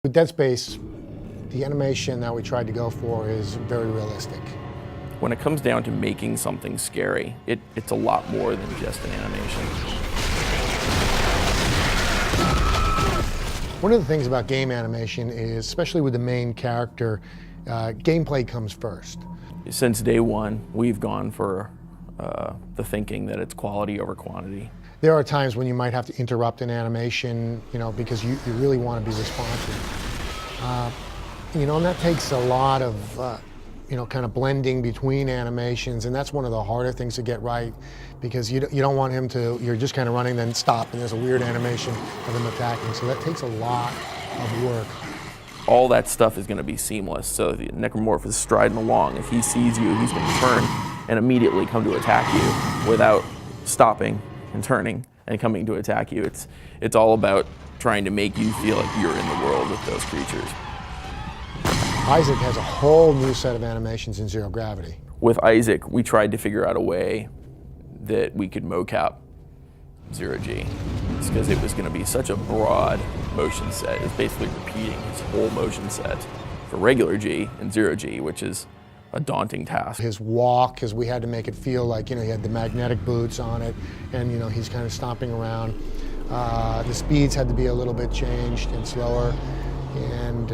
With Dead Space, the animation that we tried to go for is very realistic. When it comes down to making something scary, it's a lot more than just an animation. One of the things about game animation is, especially with the main character, gameplay comes first. Since day one, we've gone for the thinking that it's quality over quantity. There are times when you might have to interrupt an animation, because you really want to be responsive. And that takes a lot of, kind of blending between animations, and that's one of the harder things to get right, because you don't want him to, you're just kind of running, then stop, and there's a weird animation of him attacking. So that takes a lot of work. All that stuff is going to be seamless. So the necromorph is striding along. If he sees you, he's going to turn and immediately come to attack you without stopping and turning and coming to attack you. It's all about trying to make you feel like you're in the world with those creatures. Isaac has a whole new set of animations in Zero Gravity. With Isaac, we tried to figure out a way that we could mocap Zero G. It's because it was going to be such a broad motion set. It's basically repeating his whole motion set for regular G and Zero G, which is a daunting task. His walk, because we had to make it feel like, he had the magnetic boots on it, and he's kind of stomping around. The speeds had to be a little bit changed and slower, and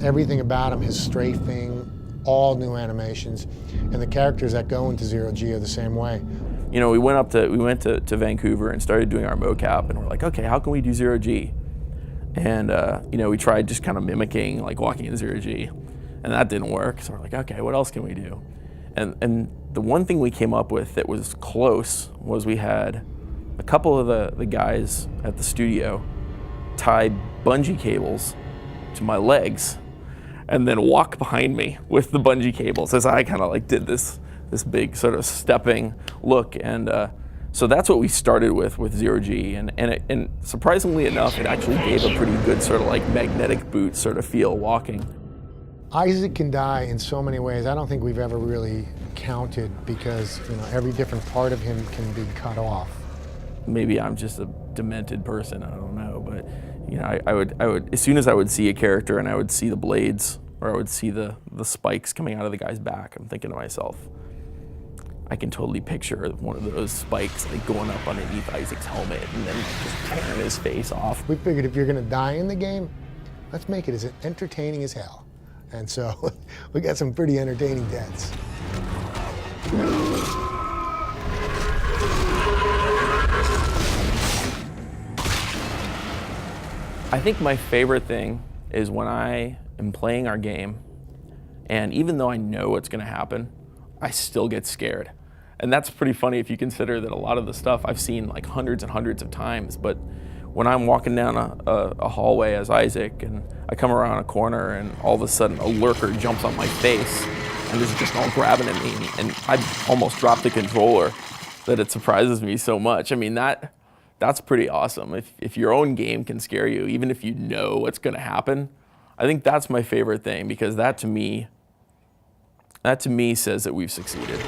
everything about him, his strafing, all new animations, and the characters that go into Zero G are the same way. We went to Vancouver and started doing our mocap, and we're like, okay, how can we do Zero G? And we tried just kind of mimicking, like walking in Zero G, and that didn't work. So we're like, okay, what else can we do? And the one thing we came up with that was close was we had a couple of the guys at the studio tie bungee cables to my legs and then walk behind me with the bungee cables as I kind of like did this big sort of stepping look. And so that's what we started with Zero G, and surprisingly enough, it actually gave a pretty good sort of like magnetic boot sort of feel walking. Isaac can die in so many ways. I don't think we've ever really counted, because every different part of him can be cut off. Maybe I'm just a demented person, I don't know, but I would as soon as I would see a character and I would see the blades, or I would see the spikes coming out of the guy's back, I'm thinking to myself, I can totally picture one of those spikes like going up underneath Isaac's helmet and then just tearing his face off. We figured if you're going to die in the game, let's make it as entertaining as hell. And so we got some pretty entertaining deaths. I think my favorite thing is when I am playing our game, and even though I know what's going to happen, I still get scared. And that's pretty funny if you consider that a lot of the stuff I've seen like hundreds and hundreds of times, but when I'm walking down a hallway as Isaac and I come around a corner and all of a sudden a lurker jumps on my face and is just all grabbing at me, and I almost drop the controller, that it surprises me so much. I mean, that's pretty awesome. If your own game can scare you, even if you know what's going to happen, I think that's my favorite thing, because that to me says that we've succeeded.